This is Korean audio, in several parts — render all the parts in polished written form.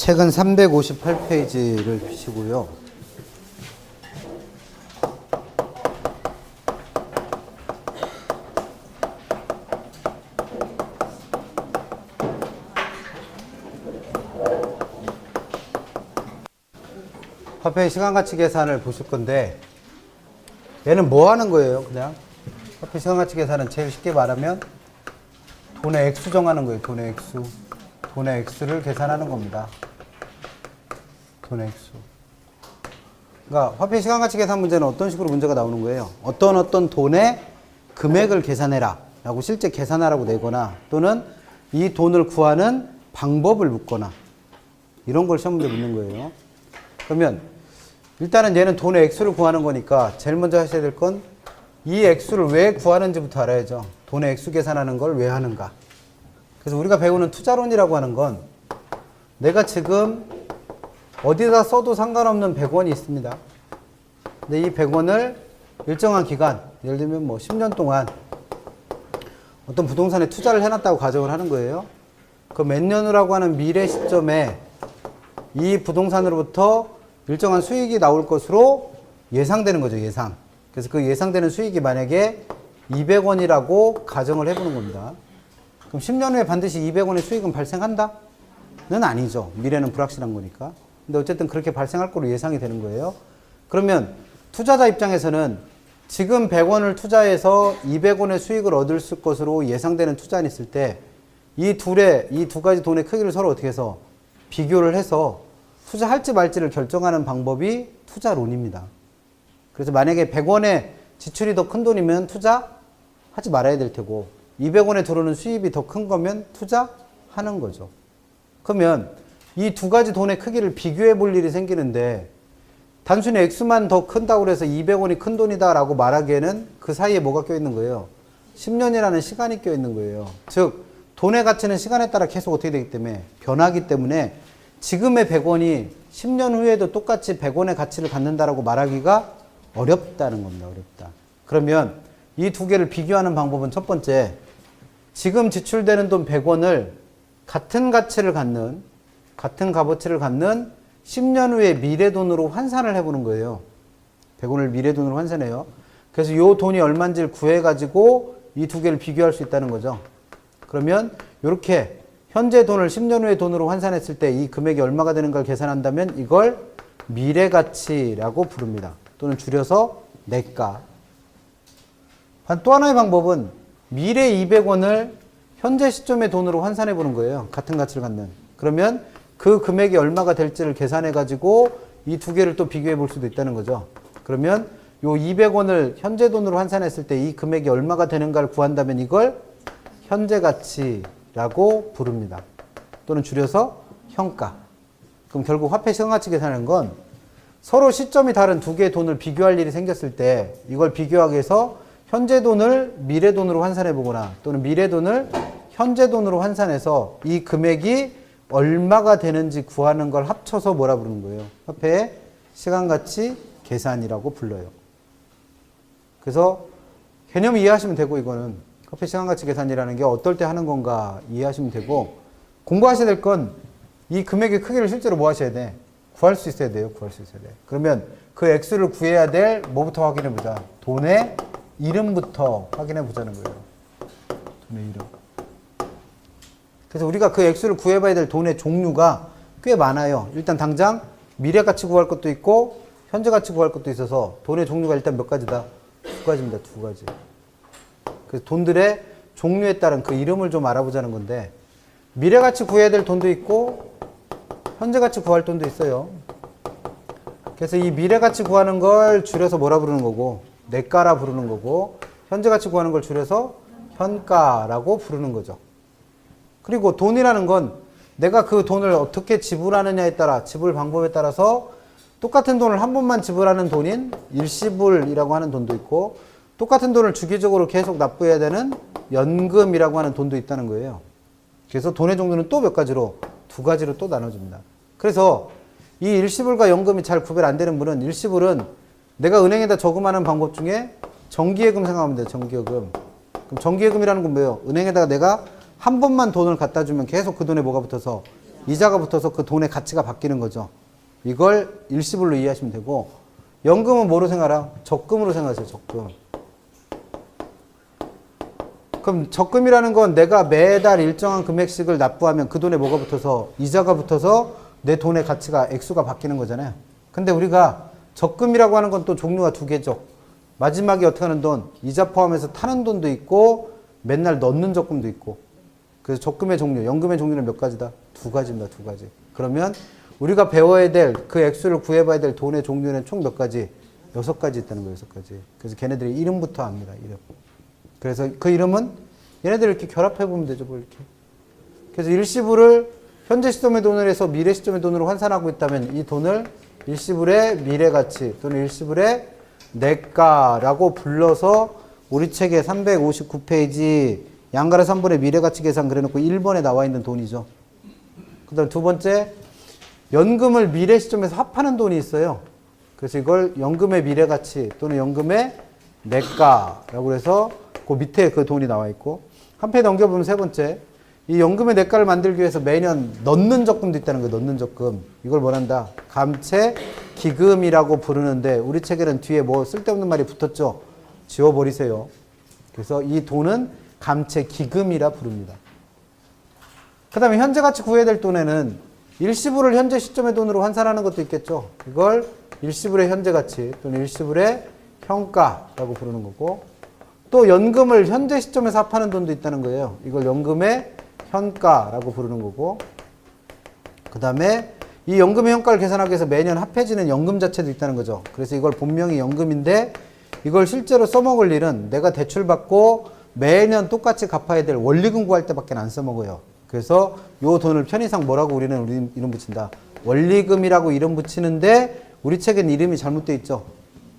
책은 358페이지를 펴시고요. 화폐 시간가치 계산을 보실 건데, 얘는 뭐 하는 거예요? 그냥 화폐 시간가치 계산은 제일 쉽게 말하면 돈의 액수 정하는 거예요. 돈의 액수. 돈의 액수를 계산하는 겁니다. 돈의 액수. 그러니까 화폐 시간가치 계산 문제는 어떤 식으로 문제가 나오는 거예요? 어떤 돈의 금액을 계산해라 라고 실제 계산하라고 내거나, 또는 이 돈을 구하는 방법을 묻거나, 이런 걸 시험 문제 묻는 거예요. 그러면 일단은 얘는 돈의 액수를 구하는 거니까 제일 먼저 하셔야 될 건 이 액수를 왜 구하는지부터 알아야죠. 돈의 액수 계산하는 걸 왜 하는가. 그래서 우리가 배우는 투자론이라고 하는 건 내가 지금 어디다 써도 상관없는 100원이 있습니다. 근데 이 100원을 일정한 기간, 예를 들면 뭐 10년 동안 어떤 부동산에 투자를 해놨다고 가정을 하는 거예요. 그 몇 년이라고 하는 미래 시점에 이 부동산으로부터 일정한 수익이 나올 것으로 예상되는 거죠, 예상. 그래서 그 예상되는 수익이 만약에 200원이라고 가정을 해보는 겁니다. 그럼 10년 후에 반드시 200원의 수익은 발생한다? 는 아니죠. 미래는 불확실한 거니까. 근데 어쨌든 그렇게 발생할 거로 예상이 되는 거예요. 그러면 투자자 입장에서는 지금 100원을 투자해서 200원의 수익을 얻을 것으로 예상되는 투자안이 있을 때 이 두 가지 돈의 크기를 서로 어떻게 해서 비교를 해서 투자할지 말지를 결정하는 방법이 투자론입니다. 그래서 만약에 100원의 지출이 더 큰 돈이면 투자하지 말아야 될 테고 200원에 들어오는 수입이 더 큰 거면 투자하는 거죠. 그러면 이 두 가지 돈의 크기를 비교해 볼 일이 생기는데 단순히 액수만 더 큰다고 해서 200원이 큰 돈이다 라고 말하기에는 그 사이에 뭐가 껴있는 거예요? 10년이라는 시간이 껴있는 거예요. 즉 돈의 가치는 시간에 따라 계속 어떻게 되기 때문에 변하기 때문에 지금의 100원이 10년 후에도 똑같이 100원의 가치를 갖는다라고 말하기가 어렵다는 겁니다. 어렵다. 그러면 이 두 개를 비교하는 방법은 첫 번째, 지금 지출되는 돈 100원을 같은 가치를 갖는, 같은 값어치를 갖는 10년 후에 미래돈으로 환산을 해보는 거예요. 100원을 미래돈으로 환산해요. 그래서 이 돈이 얼마인지를 구해가지고 이 두 개를 비교할 수 있다는 거죠. 그러면 이렇게 현재 돈을 10년 후의 돈으로 환산했을 때 이 금액이 얼마가 되는가를 계산한다면 이걸 미래가치라고 부릅니다. 또는 줄여서 내가. 또 하나의 방법은 미래 200원을 현재 시점의 돈으로 환산해 보는 거예요. 같은 가치를 갖는. 그러면 그 금액이 얼마가 될지를 계산해 가지고 이 두 개를 또 비교해 볼 수도 있다는 거죠. 그러면 요 200원을 현재 돈으로 환산했을 때 이 금액이 얼마가 되는가를 구한다면 이걸 현재 가치라고 부릅니다. 또는 줄여서 현가. 그럼 결국 화폐 시간가치 계산하는 건 서로 시점이 다른 두 개의 돈을 비교할 일이 생겼을 때 이걸 비교하기 위해서 현재 돈을 미래 돈으로 환산해 보거나 또는 미래 돈을 현재 돈으로 환산해서 이 금액이 얼마가 되는지 구하는 걸 합쳐서 뭐라 부르는 거예요? 화폐의 시간가치 계산이라고 불러요. 그래서 개념 이해하시면 되고, 이거는 화폐 시간가치 계산이라는 게 어떨 때 하는 건가 이해하시면 되고, 공부하셔야 될 건 이 금액의 크기를 실제로 뭐 하셔야 돼? 구할 수 있어야 돼요. 구할 수 있어야 돼. 그러면 그 액수를 구해야 될 뭐부터 확인해 보자. 돈의 이름부터 확인해 보자는 거예요. 돈의 이름. 그래서 우리가 그 액수를 구해봐야 될 돈의 종류가 꽤 많아요. 일단 당장 미래 가치 구할 것도 있고 현재 가치 구할 것도 있어서 돈의 종류가 일단 몇 가지다? 두 가지입니다. 두 가지. 그래서 돈들의 종류에 따른 그 이름을 좀 알아보자는 건데, 미래 가치 구해야 될 돈도 있고 현재 가치 구할 돈도 있어요. 그래서 이 미래 가치 구하는 걸 줄여서 뭐라 부르는 거고, 내가라 부르는 거고, 현재 가치 구하는 걸 줄여서 현가라고 부르는 거죠. 그리고 돈이라는 건 내가 그 돈을 어떻게 지불하느냐에 따라, 지불 방법에 따라서 똑같은 돈을 한 번만 지불하는 돈인 일시불이라고 하는 돈도 있고, 똑같은 돈을 주기적으로 계속 납부해야 되는 연금이라고 하는 돈도 있다는 거예요. 그래서 돈의 종류는 또 몇 가지로? 두 가지로 또 나눠집니다. 그래서 이 일시불과 연금이 잘 구별 안 되는 분은, 일시불은 내가 은행에다 저금하는 방법 중에 정기예금 생각하면 돼요. 정기예금. 그럼 정기예금이라는 건 뭐예요? 은행에다가 내가 한 번만 돈을 갖다 주면 계속 그 돈에 뭐가 붙어서 이자가 붙어서 그 돈의 가치가 바뀌는 거죠. 이걸 일시불로 이해하시면 되고, 연금은 뭐로 생각하라? 적금으로 생각하세요. 적금. 그럼 적금이라는 건 내가 매달 일정한 금액씩을 납부하면 그 돈에 뭐가 붙어서, 이자가 붙어서 내 돈의 가치가 액수가 바뀌는 거잖아요. 근데 우리가 적금이라고 하는 건 또 종류가 두 개죠. 마지막에 어떻게 하는 돈, 이자 포함해서 타는 돈도 있고 맨날 넣는 적금도 있고. 그래서 적금의 종류, 연금의 종류는 몇 가지다? 두 가지입니다. 두 가지. 그러면 우리가 배워야 될 그 액수를 구해봐야 될 돈의 종류는 총 몇 가지? 6가지 있다는 거예요. 6가지. 그래서 걔네들이 이름부터 압니다. 이름. 그래서 그 이름은 얘네들을 이렇게 결합해보면 되죠. 뭐 이렇게. 그래서 일시불을 현재 시점의 돈을 해서 미래 시점의 돈으로 환산하고 있다면 이 돈을 일시불의 미래가치 또는 일시불의 내가라고 불러서 우리 책의 359페이지 양가라 3번의 미래가치 계산 그래놓고 1번에 나와 있는 돈이죠. 그 다음 두 번째, 연금을 미래 시점에서 합하는 돈이 있어요. 그래서 이걸 연금의 미래가치 또는 연금의 내가라고 해서 그 밑에 그 돈이 나와 있고, 한 페이지 넘겨보면 세 번째, 이 연금의 내가를 만들기 위해서 매년 넣는 적금도 있다는 거예요. 넣는 적금. 이걸 뭐란다? 감채 기금이라고 부르는데 우리 책에는 뒤에 뭐 쓸데없는 말이 붙었죠. 지워버리세요. 그래서 이 돈은 감채 기금이라 부릅니다. 그 다음에 현재 가치 구해야 될 돈에는 일시불을 현재 시점의 돈으로 환산하는 것도 있겠죠. 이걸 일시불의 현재 가치 또는 일시불의 현가라고 부르는 거고, 또 연금을 현재 시점에서 합하는 돈도 있다는 거예요. 이걸 연금의 현가라고 부르는 거고, 그 다음에 이 연금의 현가를 계산하기 위해서 매년 합해지는 연금 자체도 있다는 거죠. 그래서 이걸 본명이 연금인데 이걸 실제로 써먹을 일은 내가 대출받고 매년 똑같이 갚아야 될 원리금 구할 때밖에 안 써먹어요. 그래서 요 돈을 편의상 뭐라고 우리 이름 붙인다? 원리금이라고 이름 붙이는데 우리 책엔 이름이 잘못되어 있죠.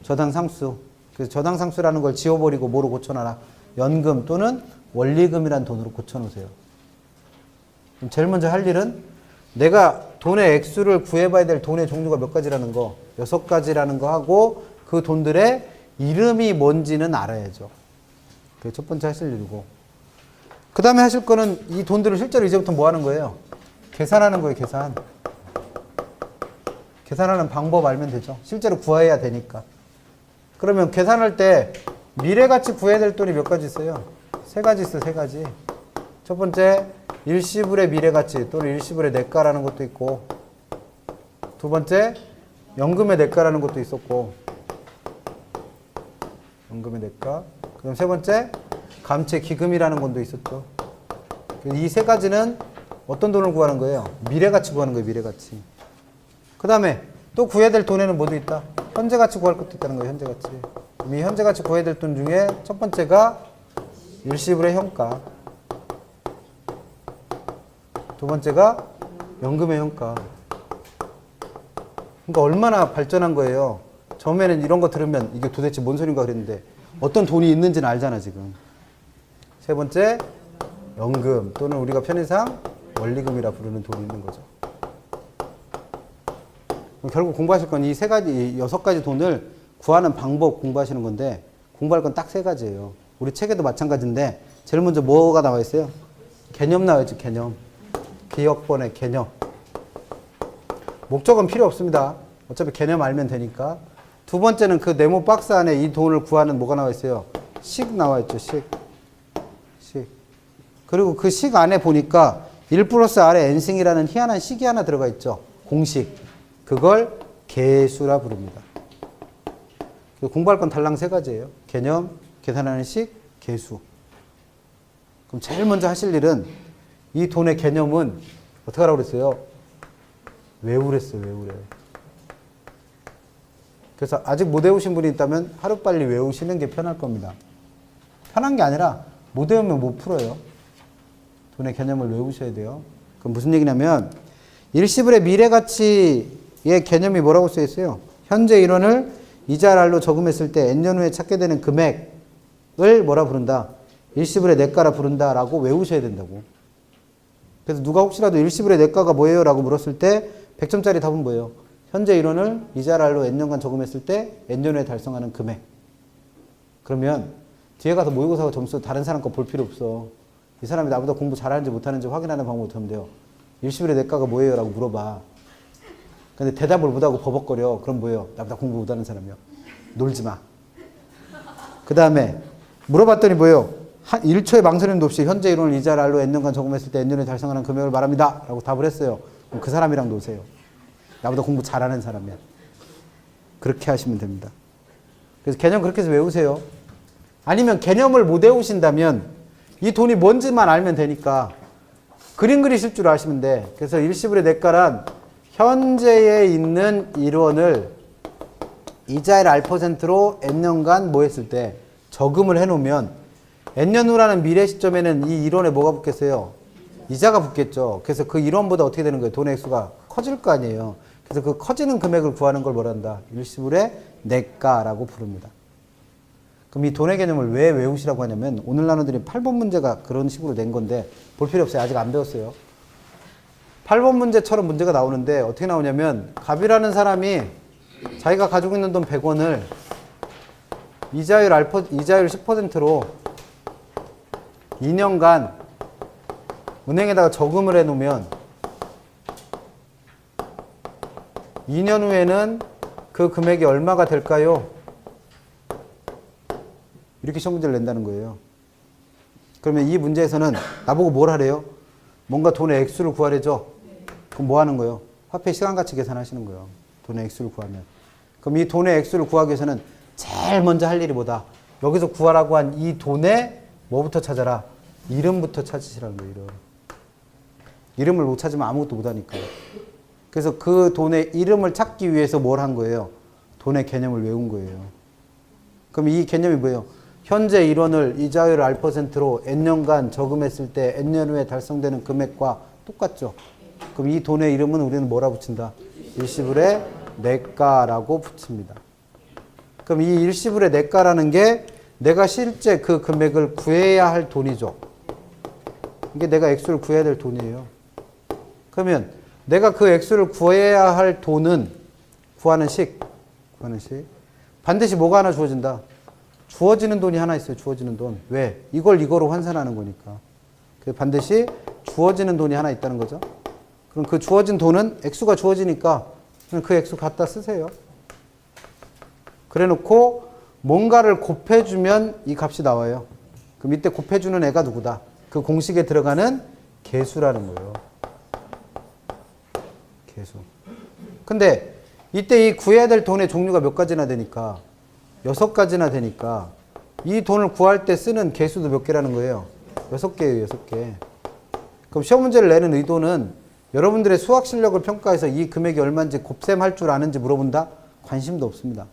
저당상수. 그래서 저당상수라는 걸 지워버리고 뭐로 고쳐놔라? 연금 또는 원리금이라는 돈으로 고쳐놓으세요. 그럼 제일 먼저 할 일은 내가 돈의 액수를 구해봐야 될 돈의 종류가 몇 가지라는 거, 6가지라는 거 하고 그 돈들의 이름이 뭔지는 알아야죠. 그게 첫 번째 하실 일이고, 그 다음에 하실 거는 이 돈들을 실제로 이제부터 뭐 하는 거예요? 계산하는 거예요. 계산. 계산하는 방법 알면 되죠. 실제로 구해야 되니까. 그러면 계산할 때 미래가치 구해야 될 돈이 몇 가지 있어요? 3가지 있어요. 3가지. 첫 번째, 일시불의 미래가치 또는 일시불의 내가라는 것도 있고, 두 번째, 연금의 내가라는 것도 있었고, 연금의 내가. 그럼 세 번째, 감채 기금이라는 것도 있었죠. 이 3가지는 어떤 돈을 구하는 거예요? 미래가치 구하는 거예요. 미래가치. 그 다음에 또 구해야 될 돈에는 뭐도 있다? 현재가치 구할 것도 있다는 거예요. 현재가치. 이 현재가치 구해야 될 돈 중에 첫 번째가 일시불의 현가, 두 번째가 연금의 현가. 그러니까 얼마나 발전한 거예요. 처음에는 이런 거 들으면 이게 도대체 뭔 소린가 그랬는데 어떤 돈이 있는지는 알잖아 지금. 세 번째, 연금 또는 우리가 편의상 원리금이라 부르는 돈이 있는 거죠. 결국 공부하실 건 이 3가지, 6가지 돈을 구하는 방법 공부하시는 건데, 공부할 건 딱 3가지예요. 우리 책에도 마찬가지인데 제일 먼저 뭐가 나와 있어요? 개념 나와 있죠. 개념. 기억번의 개념. 목적은 필요 없습니다. 어차피 개념 알면 되니까. 두 번째는 그 네모 박스 안에 이 돈을 구하는 뭐가 나와 있어요? 식 나와 있죠. 식. 그리고 그 식 안에 보니까 1 플러스 R의 n승이라는 희한한 식이 하나 들어가 있죠. 공식. 그걸 계수라 부릅니다. 공부할 건 달랑 3가지예요. 개념, 계산하는 식, 계수. 그럼 제일 먼저 하실 일은 이 돈의 개념은 어떻게 하라고 그랬어요? 외우랬어요. 외우래. 그래서 아직 못 외우신 분이 있다면 하루빨리 외우시는 게 편할 겁니다. 편한 게 아니라 못 외우면 못 풀어요. 돈의 개념을 외우셔야 돼요. 그럼 무슨 얘기냐면 일시불의 미래가치의 개념이 뭐라고 쓰여 있어요? 현재 일원을 이자랄로 저금했을 때 N년 후에 찾게 되는 금액을 뭐라 부른다? 일시불의 내가라 부른다라고 외우셔야 된다고. 그래서 누가 혹시라도 일시불의 내가가 뭐예요? 라고 물었을 때 100점짜리 답은 뭐예요? 현재 일원을 이자랄로 N년간 저금했을 때 N년 후에 달성하는 금액. 그러면 뒤에 가서 모의고사 점수 다른 사람 거 볼 필요 없어. 이 사람이 나보다 공부 잘하는지 못하는지 확인하는 방법을 어떻게 하면 돼요? 일시불의 내과가 뭐예요? 라고 물어봐. 근데 대답을 못하고 버벅거려. 그럼 뭐예요? 나보다 공부 못하는 사람이요. 놀지 마. 그 다음에 물어봤더니 뭐예요? 1초의 망설임도 없이 현재 이론을 이자를 R로 n년간 적용했을 때 n년에 달성하는 금액을 말합니다. 라고 답을 했어요. 그럼 그 사람이랑 노세요. 나보다 공부 잘하는 사람이야. 그렇게 하시면 됩니다. 그래서 개념 그렇게 해서 외우세요. 아니면 개념을 못 외우신다면 이 돈이 뭔지만 알면 되니까 그림 그리실 줄 아시면 돼. 그래서 일시불의 내과란 현재에 있는 일원을 이자율 R%로 n년간 뭐 했을 때 저금을 해놓으면 n년 후라는 미래 시점에는 이 일원에 뭐가 붙겠어요? 이자가 붙겠죠. 그래서 그 일원보다 어떻게 되는 거예요? 돈의 액수가 커질 거 아니에요. 그래서 그 커지는 금액을 구하는 걸 뭐라 한다? 일시불의 내과라고 부릅니다. 그럼 이 돈의 개념을 왜 외우시라고 하냐면 오늘 나눠드린 8번 문제가 그런 식으로 낸 건데 볼 필요 없어요. 아직 안 배웠어요. 8번 문제처럼 문제가 나오는데 어떻게 나오냐면 갑이라는 사람이 자기가 가지고 있는 돈 100원을 이자율 10%로 2년간 은행에다가 저금을 해놓으면 2년 후에는 그 금액이 얼마가 될까요? 이렇게 시험 문제를 낸다는 거예요. 그러면 이 문제에서는 나보고 뭘 하래요? 뭔가 돈의 액수를 구하래죠? 그럼 뭐 하는 거예요? 화폐 시간가치 계산하시는 거예요. 돈의 액수를 구하면. 그럼 이 돈의 액수를 구하기 위해서는 제일 먼저 할 일이 뭐다? 여기서 구하라고 한 이 돈의 뭐부터 찾아라? 이름부터 찾으시라는 거예요. 이름을 못 찾으면 아무것도 못 하니까. 그래서 그 돈의 이름을 찾기 위해서 뭘 한 거예요? 돈의 개념을 외운 거예요. 그럼 이 개념이 뭐예요? 현재 일원을 이자율 R%로 n년간 저금했을 때 n년 후에 달성되는 금액과 똑같죠? 그럼 이 돈의 이름은 우리는 뭐라 붙인다? 일시불의 내과라고 붙입니다. 그럼 이 일시불의 내과라는 게 내가 실제 그 금액을 구해야 할 돈이죠. 이게 내가 액수를 구해야 될 돈이에요. 그러면 내가 그 액수를 구해야 할 돈은 구하는 식. 반드시 뭐가 하나 주어진다? 주어지는 돈이 하나 있어요. 주어지는 돈. 왜? 이거로 환산하는 거니까. 그래서 반드시 주어지는 돈이 하나 있다는 거죠. 그럼 그 주어진 돈은 액수가 주어지니까 그 액수 갖다 쓰세요. 그래 놓고 뭔가를 곱해주면 이 값이 나와요. 그럼 이때 곱해주는 애가 누구다? 그 공식에 들어가는 개수라는 거예요. 개수. 근데 이때 이 구해야 될 돈의 종류가 몇 가지나 되니까 6가지나 되니까 이 돈을 구할 때 쓰는 개수도 몇 개라는 거예요? 6개예요. 6개. 그럼 시험 문제를 내는 의도는 여러분들의 수학 실력을 평가해서 이 금액이 얼마인지 곱셈할 줄 아는지 물어본다? 관심도 없습니다.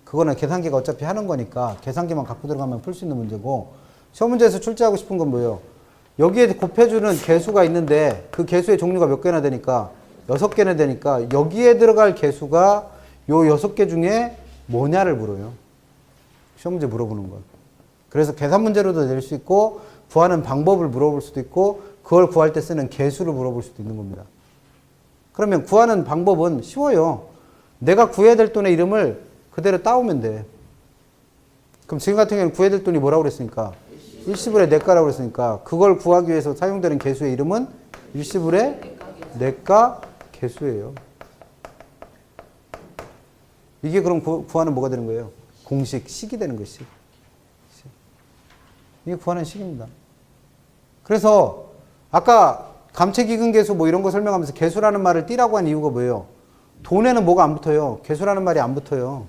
그거는 계산기가 어차피 하는 거니까 계산기만 갖고 들어가면 풀 수 있는 문제고 시험 문제에서 출제하고 싶은 건 뭐예요? 여기에 곱해주는 개수가 있는데 그 개수의 종류가 몇 개나 되니까 6개나 되니까 여기에 들어갈 개수가 요 6개 중에 뭐냐를 물어요. 시험 문제 물어보는 건. 그래서 계산 문제로도 낼 수 있고 구하는 방법을 물어볼 수도 있고 그걸 구할 때 쓰는 개수를 물어볼 수도 있는 겁니다. 그러면 구하는 방법은 쉬워요. 내가 구해야 될 돈의 이름을 그대로 따오면 돼. 그럼 지금 같은 경우는 구해야 될 돈이 뭐라고 그랬으니까? 일시불의 내과라고 그랬으니까 그걸 구하기 위해서 사용되는 개수의 이름은 일시불의 내과 개수예요. 이게 그럼 구하는 뭐가 되는 거예요? 공식, 식이 되는 거예요. 식. 이게 구하는 식입니다. 그래서 아까 감채기근계수 뭐 이런 거 설명하면서 개수라는 말을 띠라고 한 이유가 뭐예요? 돈에는 뭐가 안 붙어요? 개수라는 말이 안 붙어요.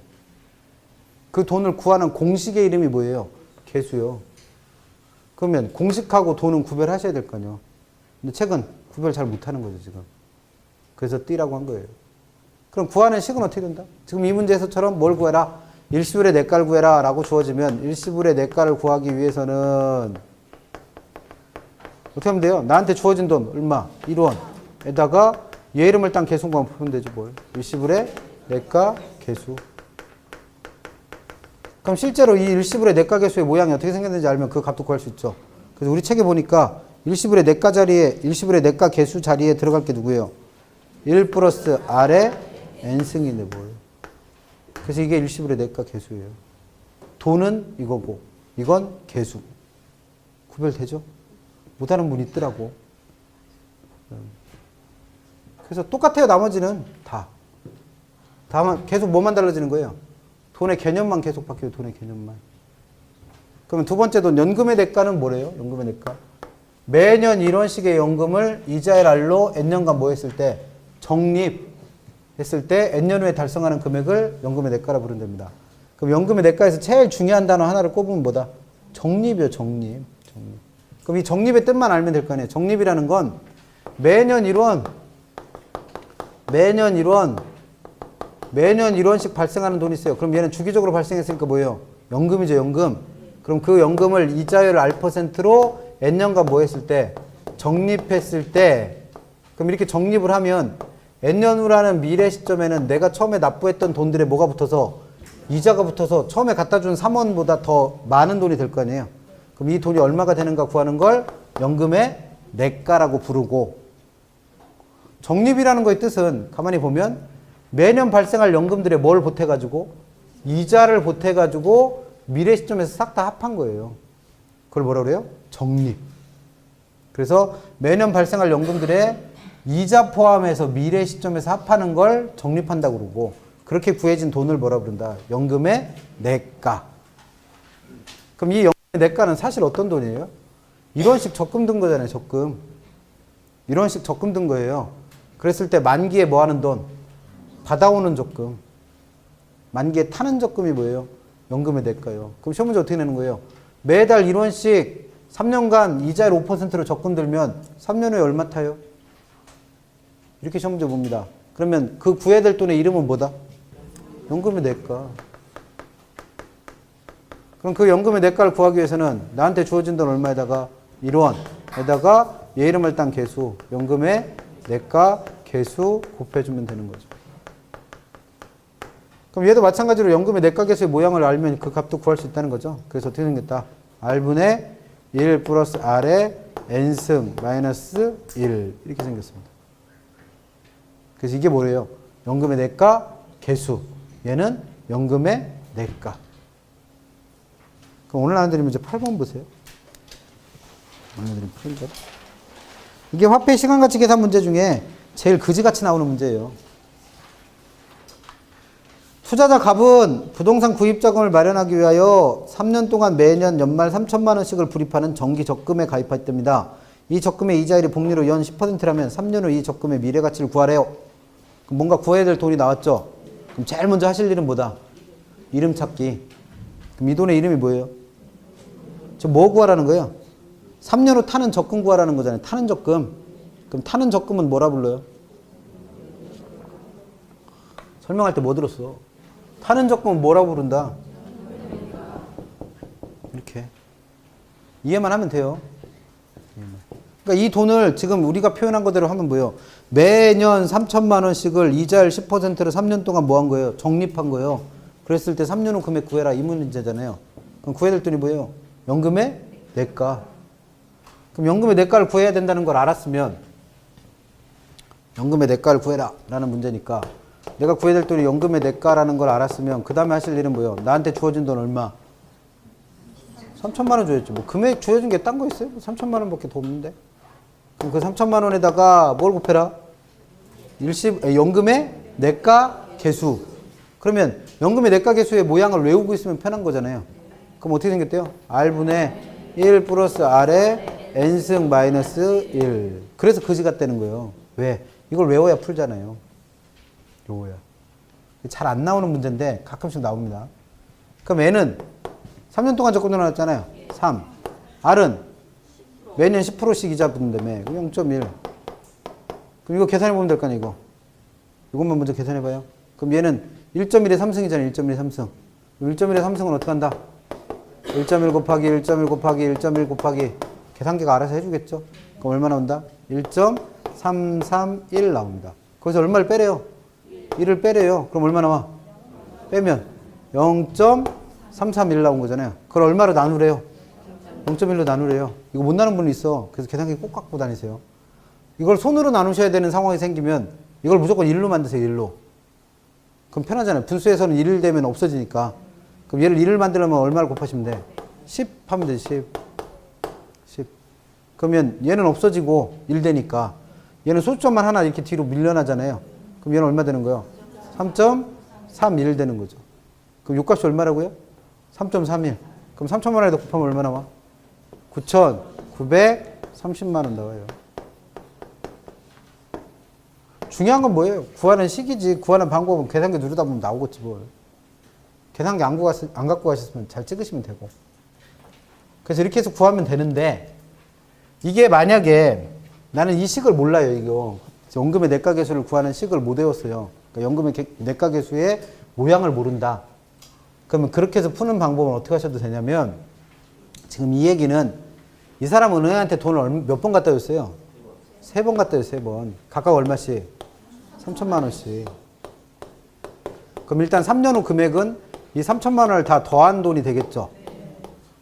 그 돈을 구하는 공식의 이름이 뭐예요? 개수요. 그러면 공식하고 돈은 구별하셔야 될 거 아니에요. 근데 책은 구별 잘 못하는 거죠, 지금. 그래서 띠라고 한 거예요. 그럼 구하는 식은 어떻게 된다? 지금 이 문제에서처럼 뭘 구해라? 일시불의 내과를 구해라 라고 주어지면 일시불의 내과를 구하기 위해서는 어떻게 하면 돼요? 나한테 주어진 돈 얼마? 1원에다가 얘 이름을 딴 개수만 풀면 되지 뭘. 일시불의 내과 개수. 그럼 실제로 이 일시불의 내과 개수의 모양이 어떻게 생겼는지 알면 그 값도 구할 수 있죠. 그래서 우리 책에 보니까 일시불의 내과 자리에, 일시불의 내과 개수 자리에 들어갈 게 누구예요? 1 플러스 R의 N승인데 뭘. 그래서 이게 일시불의 내과 개수예요. 돈은 이거고, 이건 개수. 구별되죠? 못하는 분 있더라고. 그래서 똑같아요. 나머지는 다. 다만 계속 뭐만 달라지는 거예요? 돈의 개념만 계속 바뀌어요. 돈의 개념만. 그러면 두 번째 돈, 연금의 대가는 뭐래요? 연금의 대가. 매년 이런 식의 연금을 이자일알로 N년간 뭐 했을 때? 적립했을 때 N년 후에 달성하는 금액을 연금의 대가라 부른답니다. 그럼 연금의 대가에서 제일 중요한 단어 하나를 꼽으면 뭐다? 적립이요. 적립. 그럼 이 적립의 뜻만 알면 될 거 아니에요. 적립이라는 건 매년 1원씩 발생하는 돈이 있어요. 그럼 얘는 주기적으로 발생했으니까 뭐예요? 연금이죠. 연금. 그럼 그 연금을 이자율 R%로 N년간 뭐 했을 때? 적립했을 때, 그럼 이렇게 적립을 하면 N년 후라는 미래 시점에는 내가 처음에 납부했던 돈들에 뭐가 붙어서? 이자가 붙어서 처음에 갖다 준 3원보다 더 많은 돈이 될 거 아니에요. 그럼 이 돈이 얼마가 되는가 구하는 걸 연금의 내가라고 부르고, 적립이라는 거의 뜻은 가만히 보면 매년 발생할 연금들에 뭘 보태가지고? 이자를 보태가지고 미래 시점에서 싹 다 합한 거예요. 그걸 뭐라 그래요? 적립. 그래서 매년 발생할 연금들의 이자 포함해서 미래 시점에서 합하는 걸 적립한다고 그러고, 그렇게 구해진 돈을 뭐라 부른다? 연금의 내가. 그럼 이 연금의 내가는 사실 어떤 돈이에요? 1원씩 적금 든 거잖아요. 적금. 1원씩 적금 든 거예요. 그랬을 때 만기에 뭐 하는 돈? 받아오는 적금. 만기에 타는 적금이 뭐예요? 연금의 내가요. 그럼 시험 문제 어떻게 내는 거예요? 매달 1원씩 3년간 이자율 5%로 적금 들면 3년 후에 얼마 타요? 이렇게 시험 문제 봅니다. 그러면 그 구해야 될 돈의 이름은 뭐다? 연금의 내가. 그럼 그 연금의 내가를 구하기 위해서는 나한테 주어진 돈 얼마에다가 1원에다가 얘 이름을 딴 개수, 연금의 내가 개수 곱해주면 되는 거죠. 그럼 얘도 마찬가지로 연금의 내가 개수의 모양을 알면 그 값도 구할 수 있다는 거죠. 그래서 어떻게 생겼다? R분의 1 플러스 R의 N승 마이너스 1 이렇게 생겼습니다. 그래서 이게 뭐예요? 연금의 내가 개수. 얘는 연금의 내가. 그럼 오늘 나눠드린 문제 8번 보세요. 오늘 나눠드린 풀이죠. 이게 화폐 시간가치 계산 문제 중에 제일 그지같이 나오는 문제예요. 투자자 갑은 부동산 구입 자금을 마련하기 위하여 3년 동안 매년 연말 3천만 원씩을 불입하는 정기 적금에 가입했답니다. 이 적금의 이자율이 복리로 연 10%라면 3년 후 이 적금의 미래 가치를 구하래요. 그럼 뭔가 구해야 될 돈이 나왔죠. 그럼 제일 먼저 하실 일은 뭐다? 이름 찾기. 그럼 이 돈의 이름이 뭐예요? 저 뭐 구하라는 거예요? 3년 후 타는 적금 구하라는 거잖아요. 타는 적금. 그럼 타는 적금은 뭐라 불러요? 설명할 때 뭐 들었어? 타는 적금은 뭐라고 부른다? 이렇게. 이해만 하면 돼요. 그러니까 이 돈을 지금 우리가 표현한 거대로 하면 뭐예요? 매년 3천만 원씩을 이자율 10%로 3년 동안 뭐 한 거예요? 적립한 거예요. 그랬을 때 3년 후 금액 구해라. 이 문제잖아요. 그럼 구해야 될 돈이 뭐예요? 연금의 내가. 그럼 연금의 내가를 구해야 된다는 걸 알았으면 연금의 내가를 구해라 라는 문제니까 내가 구해야 될 돈이 연금의 내가라는 걸 알았으면 그 다음에 하실 일은 뭐예요? 나한테 주어진 돈 얼마? 3천만 원 줘야죠. 뭐 금액 주어진 게 딴 거 있어요? 3천만 원밖에 더 없는데. 그럼 그 3천만 원에다가 뭘 곱해라? 연금의 내가 개수. 그러면 연금의 내가 개수의 모양을 외우고 있으면 편한 거잖아요. 그럼 어떻게 생겼대요? R분의 1 플러스 R의 N승 마이너스 1. 그래서 그지 같다는 거예요. 왜? 이걸 외워야 풀잖아요. 요거야. 잘 안 나오는 문제인데 가끔씩 나옵니다. 그럼 N은 3년 동안 적금 들어놨잖아요. 3. R은 매년 10%씩 이자 붙는다며. 0.1. 그럼 이거 계산해보면 될 거 아니에요, 이거. 이것만 먼저 계산해봐요. 그럼 얘는 1.1의 3승이잖아요. 1.1의 3승. 1.1의 3승은 어떻게 한다? 1.1 곱하기 1.1 곱하기 1.1 곱하기 계산기가 알아서 해주겠죠? 그럼 얼마 나온다? 1.331 나옵니다. 거기서 얼마를 빼래요? 1을 빼래요. 그럼 얼마 나와? 빼면 0.331 나온 거잖아요. 그걸 얼마로 나누래요? 0.1로 나누래요. 이거 못 나눈 분이 있어. 그래서 계산기 꼭 갖고 다니세요. 이걸 손으로 나누셔야 되는 상황이 생기면 이걸 무조건 1로 만드세요. 1로. 그럼 편하잖아요. 분수에서는 1 되면 없어지니까. 그럼 얘를 1을 만들려면 얼마를 곱하시면 돼? 10 하면 되지. 10. 그러면 얘는 없어지고 1 되니까 얘는 소수점만 하나 이렇게 뒤로 밀려나잖아요. 그럼 얘는 얼마 되는 거예요? 3.31 되는 거죠. 그럼 요값이 얼마라고요? 3.31. 그럼 3천만 원에다 곱하면 얼마 나와? 9,930만 원 나와요. 중요한 건 뭐예요? 구하는 식이지. 구하는 방법은 계산기 누르다 보면 나오겠지 뭘. 계산기 안 갖고 가셨으면 잘 찍으시면 되고. 그래서 이렇게 해서 구하면 되는데 이게 만약에 나는 이 식을 몰라요. 이거 연금의 내과계수를 구하는 식을 못 외웠어요. 그러니까 연금의 내과계수의 모양을 모른다. 그러면 그렇게 해서 푸는 방법은 어떻게 하셔도 되냐면 지금 이 얘기는 이 사람은 은행한테 돈을 몇 번 갖다 줬어요? 3번 갖다 줬어요. 3번. 각각 얼마씩? 3천만 원씩. 그럼 일단 3년 후 금액은 이 3천만 원을 다 더한 돈이 되겠죠.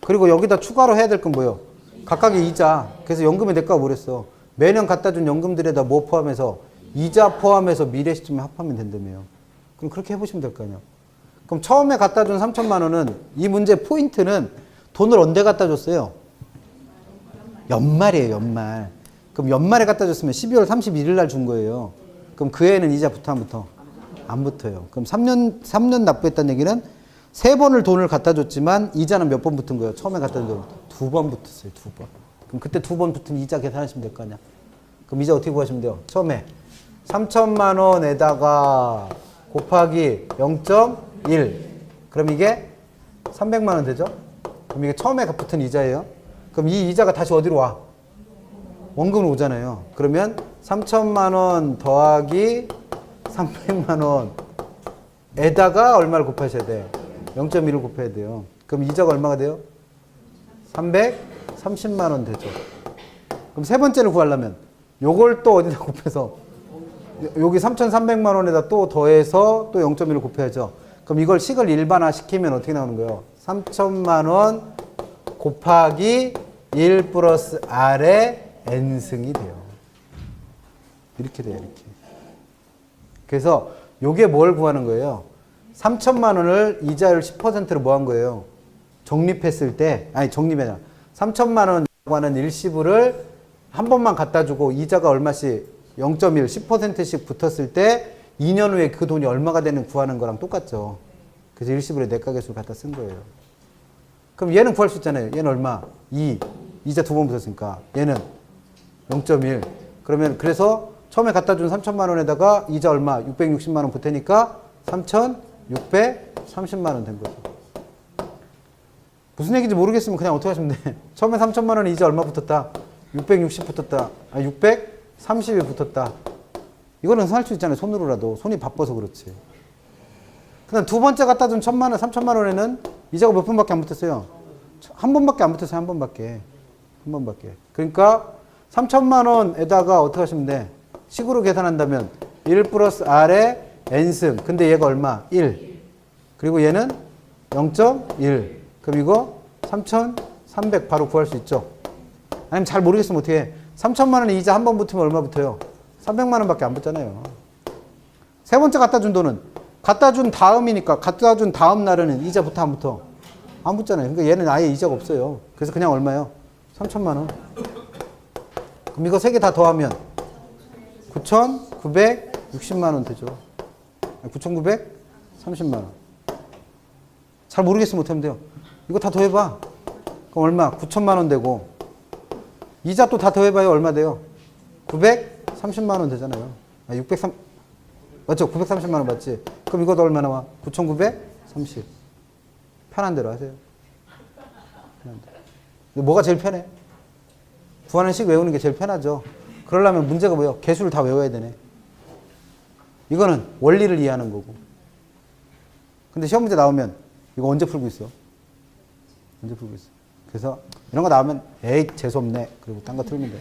그리고 여기다 추가로 해야 될 건 뭐예요? 각각의 이자. 그래서 연금의 대가가 뭐랬어? 매년 갖다 준 연금들에다 뭐 포함해서? 이자 포함해서 미래 시점에 합하면 된다며요. 그럼 그렇게 해보시면 될 거 아니에요. 그럼 처음에 갖다 준 3천만 원은 이 문제 포인트는 돈을 언제 갖다 줬어요? 연말이에요, 연말. 그럼 연말에 갖다 줬으면 12월 31일 날 준 거예요. 그럼 그 해에는 이자 붙어 안 붙어? 안 붙어요. 그럼 3년 납부했다는 얘기는 3번을 돈을 갖다 줬지만 이자는 몇 번 붙은 거예요? 처음에 갖다 준 돈 2번 붙었어요. 2번. 그럼 그때 2번 붙은 이자 계산하시면 될 거 아니야. 그럼 이자 어떻게 구하시면 돼요? 처음에 3천만 원에다가 곱하기 0.1. 그럼 이게 300만 원 되죠? 그럼 이게 처음에 붙은 이자예요. 그럼 이 이자가 다시 어디로 와? 원금으로 오잖아요. 그러면 3천만 원 더하기 300만 원에다가 얼마를 곱하셔야 돼? 0.1을 곱해야 돼요. 그럼 이자가 얼마가 돼요? 330만 원 되죠. 그럼 세 번째를 구하려면 요걸 또 어디다 곱해서 여기 3,300만 원에다 또 더해서 또 0.1을 곱해야죠. 그럼 이걸 식을 일반화 시키면 어떻게 나오는 거예요? 3천만 원 곱하기 1 플러스 R의 N승이 돼요. 이렇게 돼요, 이렇게. 그래서 요게 뭘 구하는 거예요? 3천만 원을 이자율 10%로 뭐 한 거예요? 적립했을 때, 아니, 적립이 아니라 3천만 원이라고 하는 일시불을 한 번만 갖다 주고 이자가 얼마씩 0.1, 10%씩 붙었을 때 2년 후에 그 돈이 얼마가 되는 구하는 거랑 똑같죠. 그래서 일시불에 내과계수를 갖다 쓴 거예요. 그럼 얘는 구할 수 있잖아요. 얘는 얼마? 2. 이자 2번 붙었으니까. 얘는 0.1. 그러면 그래서 처음에 갖다 준 3천만 원에다가 이자 얼마? 660만 원 붙으니까 3,630만 원 된 거죠. 무슨 얘기인지 모르겠으면 그냥 어떻게 하시면 돼? 처음에 3천만 원에 이자 얼마 붙었다? 660 붙었다. 아, 630이 붙었다. 이거는 할 수 있잖아요. 손으로라도. 손이 바빠서 그렇지. 그다음 두 번째 갖다 준 3천만 원에는 이자가 몇 번밖에 안 붙었어요? 한 번밖에 안 붙었어요. 한 번밖에. 한 번밖에. 그러니까 3천만 원에다가 어떻게 하시면 돼? 식으로 계산한다면 1 플러스 R의 N승. 근데 얘가 얼마? 1. 그리고 얘는 0.1. 그럼 이거 3,300 바로 구할 수 있죠. 아니면 잘 모르겠으면 어떻게 해? 3천만 원에 이자 한 번 붙으면 얼마 붙어요? 300만 원밖에 안 붙잖아요. 세 번째 갖다 준 돈은 갖다 준 다음이니까 갖다 준 다음 날에는 이자 붙어 안 붙어? 안 붙잖아요. 그러니까 얘는 아예 이자가 없어요. 그래서 그냥 얼마예요? 3천만 원. 그럼 이거 세 개 다 더하면 9,960만 원 되죠. 9,930만 원. 잘 모르겠으면 어떻게 하면 돼요? 이거 다 더해봐. 그럼 얼마? 9천만 원 되고 이자 또 다 더해봐요. 얼마 돼요? 930만 원 되잖아요. 아, 603 맞죠? 930만 원 맞지? 그럼 이것도 얼마 나와? 9,930. 편한 대로 하세요. 편한 대로. 근데 뭐가 제일 편해? 구하는 식 외우는 게 제일 편하죠. 그러려면 문제가 뭐예요? 개수를 다 외워야 되네. 이거는 원리를 이해하는 거고. 근데 시험 문제 나오면 이거 언제 풀고 있어? 언제 풀고 있어? 그래서 이런 거 나오면 에이 재수없네. 그리고 딴 거 틀면 돼.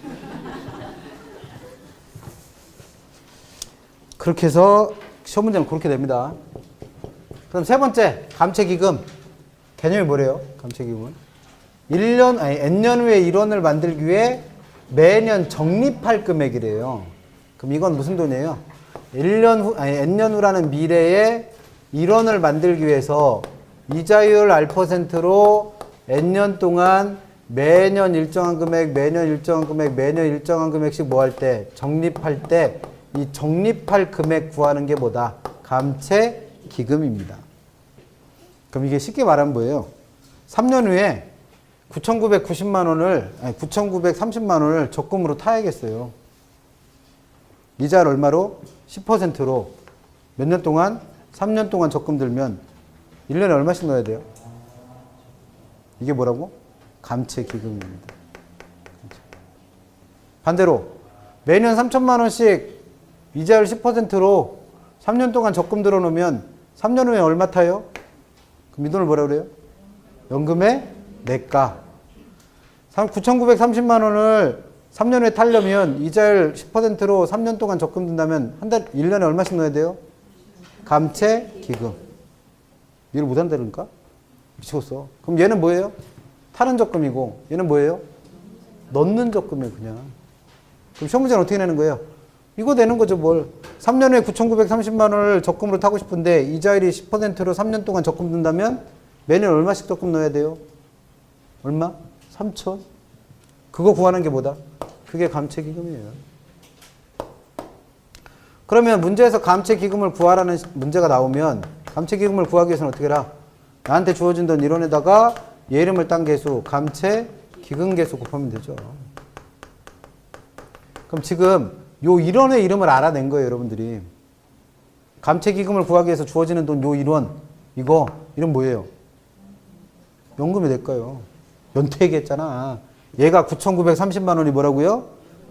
그렇게 해서 시험 문제는 그렇게 됩니다. 그럼 세 번째 감채기금. 개념이 뭐래요? 감채기금은 1년 아니 N년 후에 1원을 만들기 위해 매년 적립할 금액이래요. 그럼 이건 무슨 돈이에요? 1년 후 아니 N년 후라는 미래에 1원을 만들기 위해서 이자율 R%로 N년 동안 매년 일정한 금액, 매년 일정한 금액, 매년 일정한 금액씩 뭐 할 때? 적립할 때 이 적립할 금액 구하는 게 뭐다? 감채 기금입니다. 그럼 이게 쉽게 말하면 뭐예요? 3년 후에 9,990만 원을, 아니 9,930만 원을 적금으로 타야겠어요. 이자를 얼마로? 10%로 몇 년 동안? 3년 동안 적금 들면 1년에 얼마씩 넣어야 돼요? 이게 뭐라고? 감채 기금입니다. 반대로 매년 3천만 원씩 이자율 10%로 3년 동안 적금 들어 놓으면 3년 후에 얼마 타요? 그럼 이 돈을 뭐라 그래요? 연금의 내가. 9,930만 원을 3년 후에 타려면 이자율 10%로 3년 동안 적금 든다면 1년에 얼마씩 넣어야 돼요? 감채 기금. 이걸 못 한다니까? 미쳤어. 그럼 얘는 뭐예요? 타는 적금이고 얘는 뭐예요? 넣는 적금이에요, 그냥. 그럼 시험 문제는 어떻게 내는 거예요? 이거 내는 거죠, 뭘. 3년 후에 9,930만 원을 적금으로 타고 싶은데 이자율이 10%로 3년 동안 적금 든다면 매년 얼마씩 적금 넣어야 돼요? 얼마? 3천. 그거 구하는 게 뭐다? 그게 감채기금이에요. 그러면 문제에서 감채기금을 구하라는 문제가 나오면 감채기금을 구하기 위해서는 어떻게 해라? 나한테 주어진 돈 1원에다가 얘 이름을 딴 개수, 감채기금 개수 곱하면 되죠. 그럼 지금 요 1원의 이름을 알아낸 거예요, 여러분들이. 감채기금을 구하기 위해서 주어지는 돈 요 1원, 이거 이름 뭐예요? 연금이 낼까요? 연태 얘기했잖아. 얘가 9,930만 원이 뭐라고요?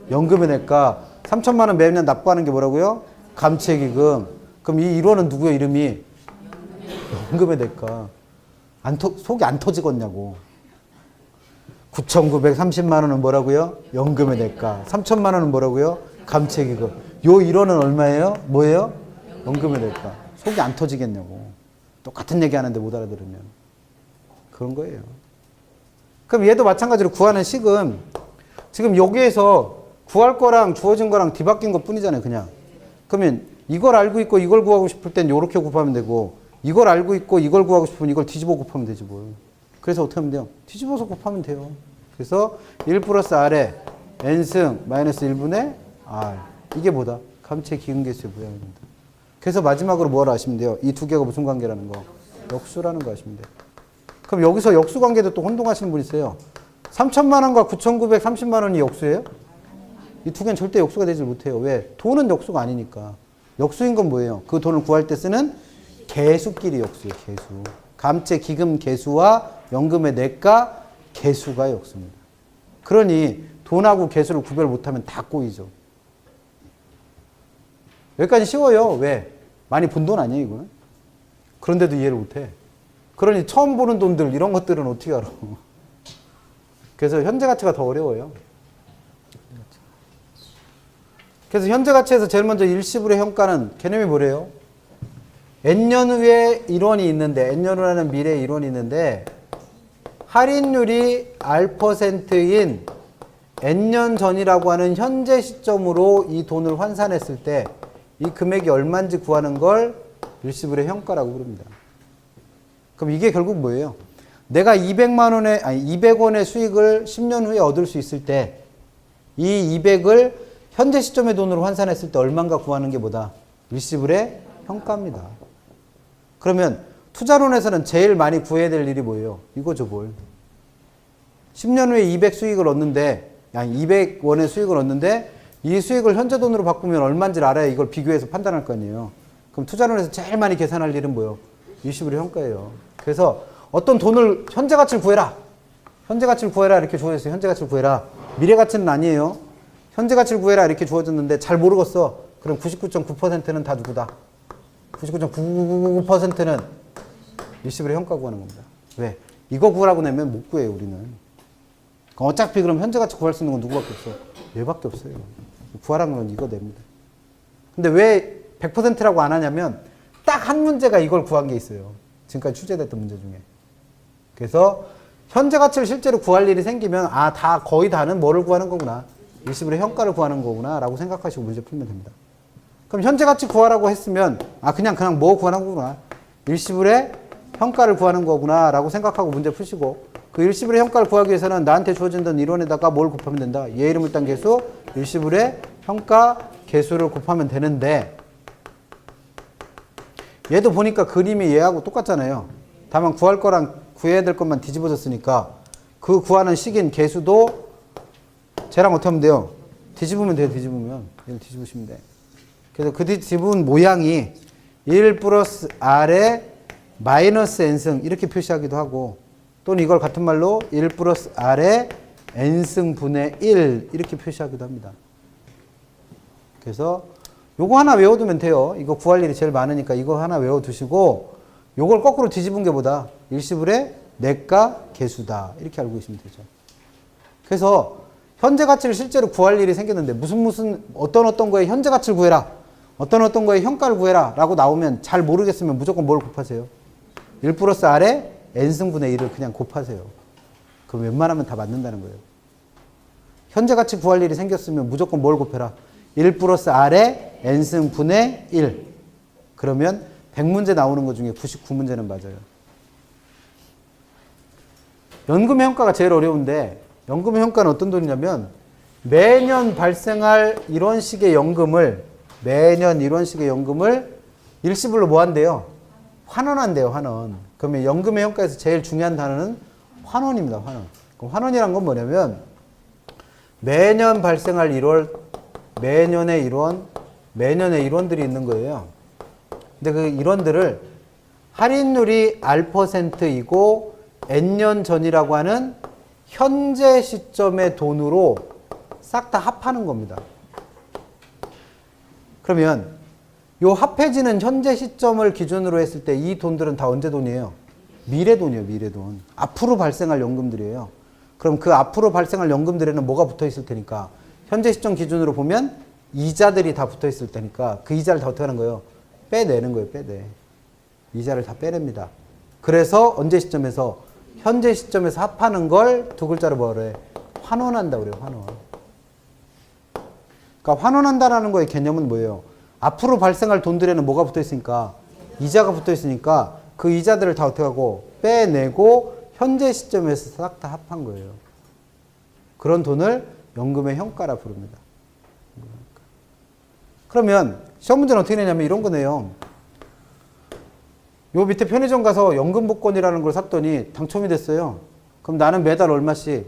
연금의 내가. 3천만 원 매년 납부하는 게 뭐라고요? 감채기금. 그럼 이 1원은 누구의 이름이? 연금의 내가. 속이 안 터지겠냐고. 9,930만 원은 뭐라고요? 연금의 내가. 3천만 원은 뭐라고요? 감채기금. 요 1원은 얼마예요? 뭐예요? 연금의 내가. 속이 안 터지겠냐고. 똑같은 얘기 하는데 못 알아들으면. 그런 거예요. 그럼 얘도 마찬가지로 구하는 식은 지금 여기에서 구할 거랑 주어진 거랑 뒤바뀐 것 뿐이잖아요, 그냥. 그러면 이걸 알고 있고 이걸 구하고 싶을 땐 요렇게 곱하면 되고 이걸 알고 있고 이걸 구하고 싶으면 이걸 뒤집어 곱하면 되지 뭘. 그래서 어떻게 하면 돼요? 뒤집어서 곱하면 돼요. 그래서 1 플러스 R에 N승 마이너스 1분의 R. 이게 뭐다? 감채 기금계수의 모양입니다. 그래서 마지막으로 뭐라 하시면 돼요? 이 두 개가 무슨 관계라는 거? 역수라는 거 하시면 돼요. 그럼 여기서 역수 관계도 또 혼동하시는 분 있어요. 3천만 원과 9,930만 원이 역수예요? 이 두 개는 절대 역수가 되지 못해요. 왜? 돈은 역수가 아니니까. 역수인 건 뭐예요? 그 돈을 구할 때 쓰는 개수끼리 역수예요. 개수. 감채 기금 개수와 연금의 내가 개수가 역수입니다. 그러니 돈하고 개수를 구별 못하면 다 꼬이죠. 여기까지 쉬워요. 왜? 많이 본 돈 아니에요, 이거는? 그런데도 이해를 못해. 그러니 처음 보는 돈들 이런 것들은 어떻게 알아? 그래서 현재 가치가 더 어려워요. 그래서 현재 가치에서 제일 먼저 일시불의 현가는 개념이 뭐래요? N년 후에 1원이 있는데, N년 후라는 미래에 1원이 있는데 할인율이 R%인 N년 전이라고 하는 현재 시점으로 이 돈을 환산했을 때 이 금액이 얼마인지 구하는 걸 일시불의 현가라고 부릅니다. 그럼 이게 결국 뭐예요? 내가 200원의 수익을 10년 후에 얻을 수 있을 때 이 200을 현재 시점의 돈으로 환산했을 때 얼마인가 구하는 게 뭐다? 일시불의 현가입니다. 그러면 투자론에서는 제일 많이 구해야 될 일이 뭐예요? 이거죠, 뭘. 10년 후에 200 수익을 얻는데, 200원의 수익을 얻는데 이 수익을 현재 돈으로 바꾸면 얼마인지를 알아야 이걸 비교해서 판단할 거 아니에요. 그럼 투자론에서 제일 많이 계산할 일은 뭐예요? 일시불의 현가예요. 그래서 어떤 돈을 현재 가치를 구해라. 현재 가치를 구해라 이렇게 주어졌어요. 현재 가치를 구해라. 미래 가치는 아니에요. 현재 가치를 구해라 이렇게 주어졌는데 잘 모르겠어. 그럼 99.9%는 다 누구다? 99.999%는 일시불의 현가 구하는 겁니다. 왜? 이거 구하라고 내면 못 구해요, 우리는. 어차피 그럼 현재 가치 구할 수 있는 건 누구밖에 없어? 얘밖에 없어요. 구하라는 건 이거 냅니다. 근데 왜 100%라고 안 하냐면 딱 한 문제가 이걸 구한 게 있어요. 지금까지 출제됐던 문제 중에. 그래서 현재 가치를 실제로 구할 일이 생기면 거의 다는 뭐를 구하는 거구나. 일시불의 현가를 구하는 거구나 라고 생각하시고 문제 풀면 됩니다. 그럼 현재 가치 구하라고 했으면 그냥 뭐 구하는 거구나. 일시불의 현가를 구하는 거구나 라고 생각하고 문제 푸시고 그 일시불의 형가를 구하기 위해서는 나한테 주어진다는 이론에다가 뭘 곱하면 된다? 얘 이름 일단 개수, 일시불의 형가 개수를 곱하면 되는데 얘도 보니까 그림이 얘하고 똑같잖아요. 다만 구할 거랑 구해야 될 것만 뒤집어졌으니까 그 구하는 식인 개수도 쟤랑 어떻게 하면 돼요? 뒤집으면 돼요. 뒤집으면. 얘를 뒤집으시면 돼. 그래서 그 뒤집은 모양이 1 플러스 R의 마이너스 N승 이렇게 표시하기도 하고 또는 이걸 같은 말로 1 플러스 R의 N승 분의 1 이렇게 표시하기도 합니다. 그래서 요거 하나 외워두면 돼요. 이거 구할 일이 제일 많으니까 이거 하나 외워두시고 요걸 거꾸로 뒤집은 게 뭐다? 일시불의 내가 개수다. 이렇게 알고 계시면 되죠. 그래서 현재 가치를 실제로 구할 일이 생겼는데 무슨 어떤 거에 현재 가치를 구해라. 어떤 거에 형가를 구해라. 라고 나오면 잘 모르겠으면 무조건 뭘 곱하세요? 1 플러스 R에 N승분의 1을 그냥 곱하세요. 그럼 웬만하면 다 맞는다는 거예요. 현재 가치 구할 일이 생겼으면 무조건 뭘 곱해라? 1 플러스 R에 N승분의 1. 그러면 100문제 나오는 것 중에 99문제는 맞아요. 연금의 형가가 제일 어려운데 연금의 형가는 어떤 돈이냐면 매년 발생할 이런 식의 연금을 일시불로 뭐 한대요? 환원한대요. 환원. 그러면 연금의 형가에서 제일 중요한 단어는 환원입니다. 환원. 그럼 환원이란 건 뭐냐면 매년 발생할 1월, 매년의 1원들이 있는 거예요. 근데 그 1원들을 할인율이 R%이고 N년 전이라고 하는 현재 시점의 돈으로 싹 다 합하는 겁니다. 그러면 요 합해지는 현재 시점을 기준으로 했을 때 이 돈들은 다 언제 돈이에요? 미래 돈이에요. 미래 돈. 앞으로 발생할 연금들이에요. 그럼 그 앞으로 발생할 연금들에는 뭐가 붙어 있을 테니까 현재 시점 기준으로 보면 이자들이 다 붙어 있을 테니까 그 이자를 다 어떻게 하는 거예요? 빼내는 거예요. 빼내. 이자를 다 빼냅니다. 그래서 언제 시점에서? 현재 시점에서 합하는 걸 두 글자로 뭐라 해? 환원한다 그래요. 환원. 그러니까 환원한다라는 거의 개념은 뭐예요? 앞으로 발생할 돈들에는 뭐가 붙어 있으니까? 이자가 붙어 있으니까 그 이자들을 다 어떻게 하고 빼내고 현재 시점에서 싹 다 합한 거예요. 그런 돈을 연금의 형가라 부릅니다. 그러면 시험 문제는 어떻게 내냐면 이런 거네요. 요 밑에 편의점 가서 연금 복권이라는 걸 샀더니 당첨이 됐어요. 그럼 나는 매달 얼마씩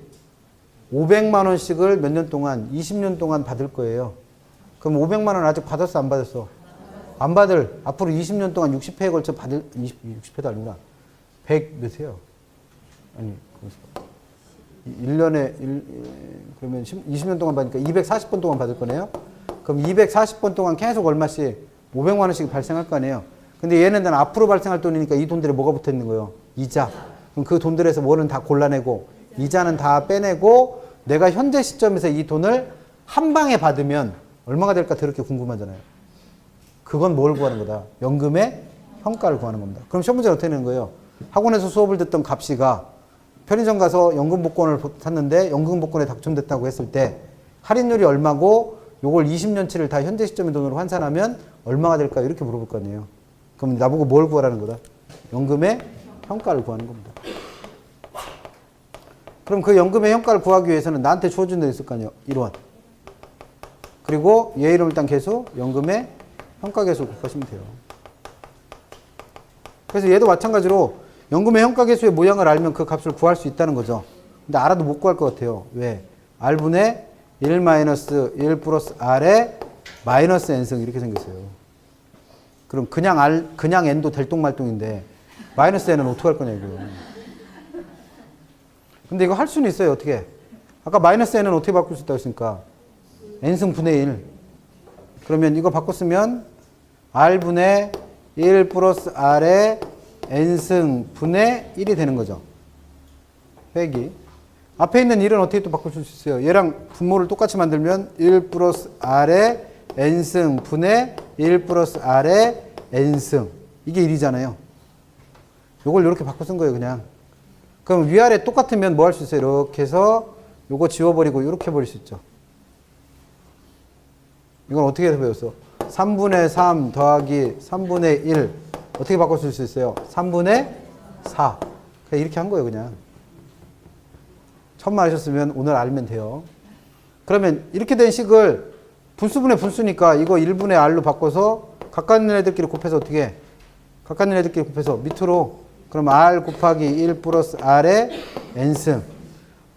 500만 원씩을 몇 년 동안 20년 동안 받을 거예요. 그럼 500만 원 아직 받았어 안 받았어? 안 받을. 앞으로 20년 동안 60회에 걸쳐 받을 60회도 아니구나. 100 몇이에요? 아니 1년에 그러면 20년 동안 받으니까 240번 동안 받을 거네요. 그럼 240번 동안 계속 얼마씩 500만 원씩 발생할 거 아니에요. 근데 얘는 난 앞으로 발생할 돈이니까 이 돈들에 뭐가 붙어 있는 거예요? 이자. 그럼 그 돈들에서 뭐는 다 골라내고 이자는 다 빼내고 내가 현재 시점에서 이 돈을 한 방에 받으면 얼마가 될까 더럽게 궁금하잖아요. 그건 뭘 구하는 거다? 연금의 형가를 구하는 겁니다. 그럼 시험 문제는 어떻게 되는 거예요? 학원에서 수업을 듣던 값이가 편의점 가서 연금 복권을 샀는데 연금 복권에 당첨됐다고 했을 때 할인율이 얼마고 요걸 20년치를 다 현재 시점의 돈으로 환산하면 얼마가 될까? 이렇게 물어볼 거 아니에요. 그럼 나보고 뭘 구하라는 거다? 연금의 형가를 구하는 겁니다. 그럼 그 연금의 형가를 구하기 위해서는 나한테 주어진 데 있을 거 아니에요? 1원. 그리고 얘 이름 일단 개수, 연금의 형가 개수 곱하시면 돼요. 그래서 얘도 마찬가지로 연금의 형가 개수의 모양을 알면 그 값을 구할 수 있다는 거죠. 근데 알아도 못 구할 것 같아요. 왜? R분의 1 마이너스 1 플러스 R의 마이너스 N승 이렇게 생겼어요. 그럼 그냥 N도 될똥말똥인데 마이너스 N은 어떻게 할 거냐 이거요. 근데 이거 할 수는 있어요. 어떻게? 아까 마이너스 N은 어떻게 바꿀 수 있다고 했으니까 N승 분의 1. 그러면 이거 바꿨으면 R분의 1 플러스 R의 N승 분의 1이 되는 거죠. 빼기. 앞에 있는 1은 어떻게 또 바꿀 수 있어요? 얘랑 분모를 똑같이 만들면 1 플러스 R의 N승 분의 1 플러스 R의 N승. 이게 1이잖아요. 요걸 이렇게 바꿔 쓴 거예요, 그냥. 그럼 위아래 똑같으면 뭐 할 수 있어요? 이렇게 해서 요거 지워버리고 이렇게 해버릴 수 있죠. 이건 어떻게 해서 배웠어? 3분의 3 더하기 3분의 1. 어떻게 바꿔 쓸 수 있어요? 3분의 4. 그냥 이렇게 한 거예요, 그냥. 처음만 하셨으면 오늘 알면 돼요. 그러면 이렇게 된 식을 분수분의 분수니까 이거 1분의 r로 바꿔서 가까이 있는 애들끼리 곱해서 어떻게 해? 가까이 있는 애들끼리 곱해서 밑으로 그럼 r 곱하기 1 플러스 r의 n승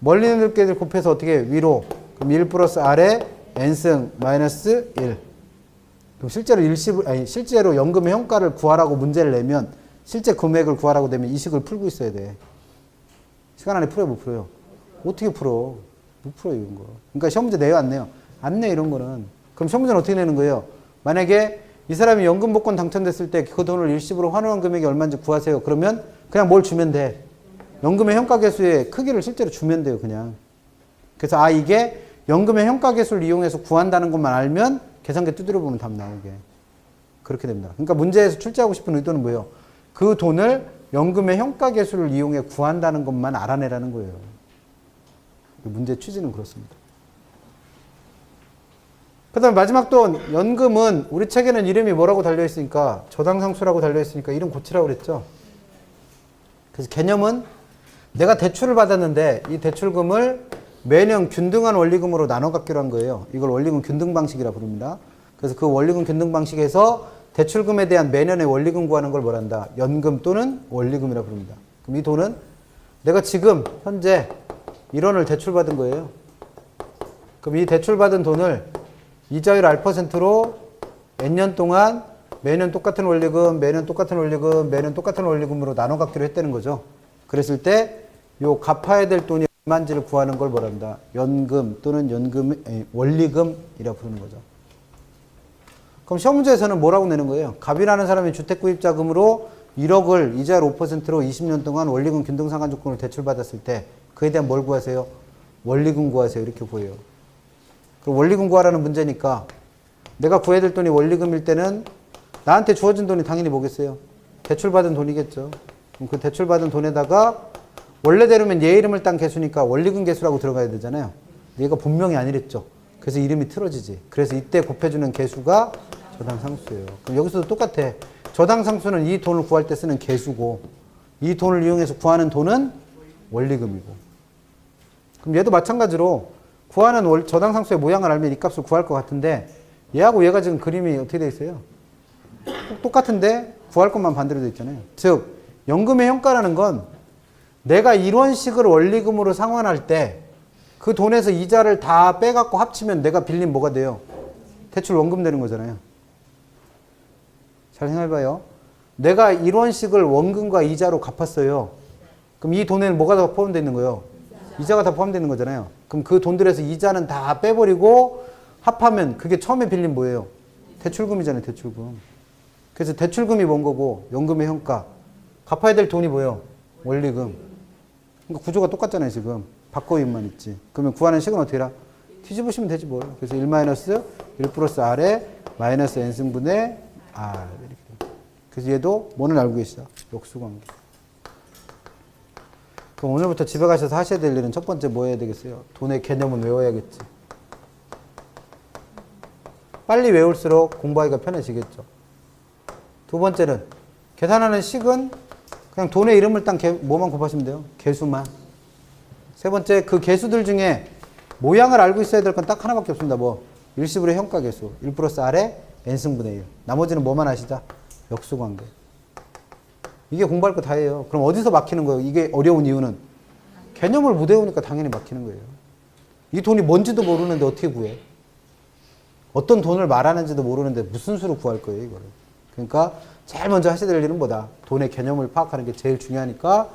멀리 있는 애들끼리 곱해서 어떻게 해? 위로 그럼 1 플러스 r의 n승 마이너스 1 그럼 실제로 연금의 현가를 구하라고 문제를 내면 실제 금액을 구하라고 되면 이 식을 풀고 있어야 돼. 시간 안에 풀어요, 못 풀어요? 어떻게 풀어? 못 풀어요, 이런 거. 그러니까 시험 문제 내요, 안 내요? 안 내, 이런 거는. 그럼 시험 문제는 어떻게 내는 거예요? 만약에 이 사람이 연금 복권 당첨됐을 때 그 돈을 일시불로 환원한 금액이 얼마인지 구하세요. 그러면 그냥 뭘 주면 돼. 연금의 현가계수의 크기를 실제로 주면 돼요, 그냥. 그래서 이게 연금의 현가계수를 이용해서 구한다는 것만 알면 계산기 두드려 보면 답 나오게. 그렇게 됩니다. 그러니까 문제에서 출제하고 싶은 의도는 뭐예요? 그 돈을 연금의 현가계수를 이용해 구한다는 것만 알아내라는 거예요. 문제 취지는 그렇습니다. 그 다음에 마지막 돈, 연금은 우리 책에는 이름이 뭐라고 달려있으니까 저당상수라고 달려있으니까 이름 고치라고 그랬죠. 그래서 개념은 내가 대출을 받았는데 이 대출금을 매년 균등한 원리금으로 나눠 갖기로 한 거예요. 이걸 원리금 균등 방식이라 부릅니다. 그래서 그 원리금 균등 방식에서 대출금에 대한 매년의 원리금 구하는 걸 뭐란다? 연금 또는 원리금이라 부릅니다. 그럼 이 돈은 내가 지금 현재 1원을 대출받은 거예요. 그럼 이 대출받은 돈을 이자율 알퍼센트로 N년 동안 매년 똑같은 원리금, 매년 똑같은 원리금, 매년 똑같은 원리금으로 나눠 갖기로 했다는 거죠. 그랬을 때 요 갚아야 될 돈이 얼마인지를 구하는 걸 뭐란다? 연금 또는 원리금이라 부르는 거죠. 그럼 시험 문제에서는 뭐라고 내는 거예요? 갑이라는 사람이 주택구입자금으로 1억을 이자율 5%로 20년 동안 원리금 균등상환 조건을 대출받았을 때 그에 대한 뭘 구하세요? 원리금 구하세요. 이렇게 보여요. 그럼 원리금 구하라는 문제니까 내가 구해야 될 돈이 원리금일 때는 나한테 주어진 돈이 당연히 뭐겠어요? 대출받은 돈이겠죠. 그럼 그 대출받은 돈에다가 원래대로면 얘 이름을 딴 개수니까 원리금 개수라고 들어가야 되잖아요. 얘가 본명이 아니랬죠. 그래서 이름이 틀어지지. 그래서 이때 곱해주는 개수가 저당상수예요. 그럼 여기서도 똑같아. 저당상수는 이 돈을 구할 때 쓰는 개수고 이 돈을 이용해서 구하는 돈은 원리금이고. 그럼 얘도 마찬가지로 구하는 저당상수의 모양을 알면 이 값을 구할 것 같은데 얘하고 얘가 지금 그림이 어떻게 되어 있어요? 똑같은데 구할 것만 반대로 되어 있잖아요. 즉 연금의 현가라는 건 내가 1원씩을 원리금으로 상환할 때 그 돈에서 이자를 다 빼갖고 합치면 내가 빌린 뭐가 돼요? 대출 원금 되는 거잖아요. 잘 생각해봐요. 내가 1원씩을 원금과 이자로 갚았어요. 그럼 이 돈에는 뭐가 다 포함되어 있는 거예요? 이자가 다 포함되어 있는 거잖아요. 그럼 그 돈들에서 이자는 다 빼버리고 합하면 그게 처음에 빌린 뭐예요? 대출금이잖아요. 대출금. 그래서 대출금이 뭔 거고 연금의 현가. 갚아야 될 돈이 뭐예요? 원리금. 그러니까 구조가 똑같잖아요. 지금. 바꿔임만 있지. 그러면 구하는 식은 어떻게 해라? 뒤집으시면 되지 뭘. 그래서 1 마이너스 1 플러스 r에 마이너스 n승분의 r. 이렇게. 그래서 얘도 뭐는 알고 계시죠? 역수관계. 그럼 오늘부터 집에 가셔서 하셔야 될 일은 첫 번째 뭐 해야 되겠어요? 돈의 개념은 외워야겠지. 빨리 외울수록 공부하기가 편해지겠죠. 두 번째는 계산하는 식은 그냥 돈의 이름을 딴 뭐만 곱하시면 돼요? 개수만. 세 번째, 그 개수들 중에 모양을 알고 있어야 될 건 딱 하나밖에 없습니다. 뭐 일시불의 현가계수 1 플러스 r에 n승분의 1. 나머지는 뭐만 아시자? 역수관계. 이게 공부할 거 다예요. 그럼 어디서 막히는 거예요? 이게 어려운 이유는 개념을 못 외우니까 당연히 막히는 거예요. 이 돈이 뭔지도 모르는데 어떻게 구해? 어떤 돈을 말하는지도 모르는데 무슨 수로 구할 거예요, 이거를. 그러니까 제일 먼저 하셔야 될 일은 뭐다? 돈의 개념을 파악하는 게 제일 중요하니까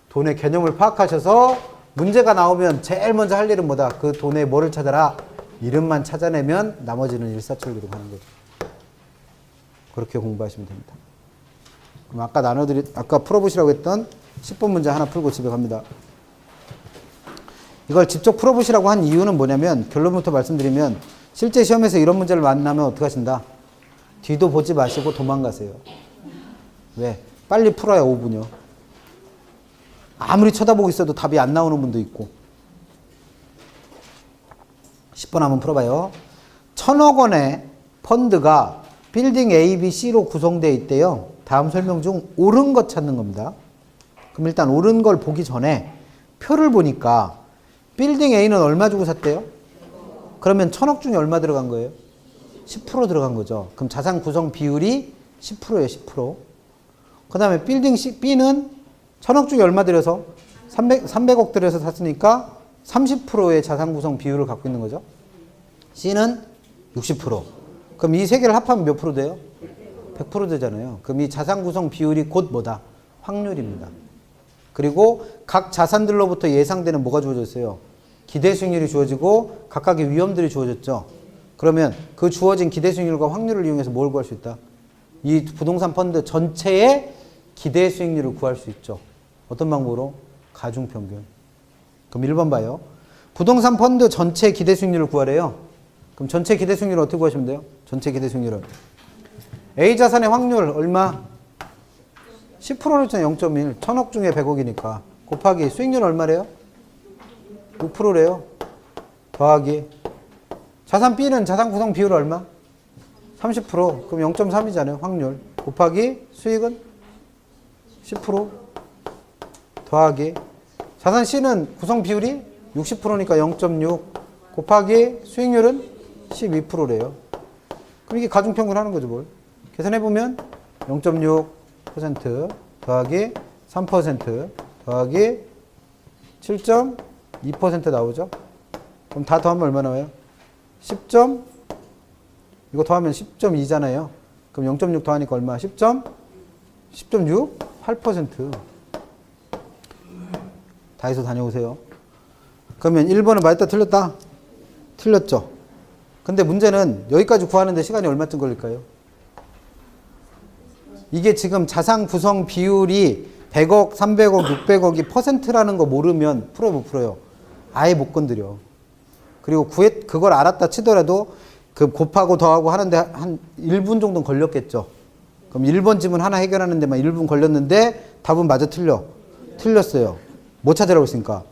돈의 개념을 파악하셔서 문제가 나오면 제일 먼저 할 일은 뭐다? 그 돈의 뭐를 찾아라? 이름만 찾아내면 나머지는 일사천리로 가는 거죠. 그렇게 공부하시면 됩니다. 그럼 아까 풀어보시라고 했던 10번 문제 하나 풀고 집에 갑니다. 이걸 직접 풀어보시라고 한 이유는 뭐냐면 결론부터 말씀드리면 실제 시험에서 이런 문제를 만나면 어떻게 하신다? 뒤도 보지 마시고 도망가세요. 왜? 빨리 풀어야 5분이요. 아무리 쳐다보고 있어도 답이 안 나오는 분도 있고. 10번 한번 풀어봐요. 1,000억 원의 펀드가 빌딩 A, B, C로 구성되어 있대요. 다음 설명 중 옳은 것 찾는 겁니다. 그럼 일단 옳은 걸 보기 전에 표를 보니까 빌딩 A는 얼마 주고 샀대요? 그러면 1000억 중에 얼마 들어간 거예요? 10% 들어간 거죠. 그럼 자산 구성 비율이 10%예요, 10%. 그 다음에 빌딩 B는 1000억 중에 얼마 들여서? 300억 들여서 샀으니까 30%의 자산 구성 비율을 갖고 있는 거죠. C는 60%. 그럼 이 세 개를 합하면 몇 프로 돼요? 100% 되잖아요. 그럼 이 자산 구성 비율이 곧 뭐다? 확률입니다. 그리고 각 자산들로부터 예상되는 뭐가 주어졌어요? 기대 수익률이 주어지고 각각의 위험들이 주어졌죠. 그러면 그 주어진 기대 수익률과 확률을 이용해서 뭘 구할 수 있다? 이 부동산 펀드 전체의 기대 수익률을 구할 수 있죠. 어떤 방법으로? 가중평균. 그럼 1번 봐요. 부동산 펀드 전체 기대 수익률을 구하래요. 그럼 전체 기대 수익률을 어떻게 구하시면 돼요? 전체 기대 수익률을. A 자산의 확률 얼마? 10%였잖아요. 0.1. 1000억 중에 100억이니까. 곱하기 수익률 얼마래요? 6%래요. 더하기. 자산 B는 자산 구성 비율 얼마? 30%. 그럼 0.3이잖아요. 확률. 곱하기 수익은 10%. 더하기. 자산 C는 구성 비율이 60%니까 0.6. 곱하기 수익률은 12%래요. 그럼 이게 가중평균 하는 거죠, 뭘. 계산해보면 0.6% 더하기 3% 더하기 7.2% 나오죠. 그럼 다 더하면 얼마 나와요? 10. 이거 더하면 10.2잖아요. 그럼 0.6 더하니까 얼마? 10.6? 8%. 다 해서 다녀오세요. 그러면 1번은 맞다 틀렸다? 틀렸죠. 근데 문제는 여기까지 구하는데 시간이 얼마쯤 걸릴까요? 이게 지금 자산 구성 비율이 100억, 300억, 600억이 퍼센트라는 거 모르면 풀어요, 못 풀어요? 아예 못 건드려. 그리고 그걸 알았다 치더라도 그 곱하고 더하고 하는데 한 1분 정도는 걸렸겠죠. 그럼 1번 지문 하나 해결하는 데만 1분 걸렸는데 답은 맞아 틀려? 틀렸어요. 뭐 찾으라고 했으니까?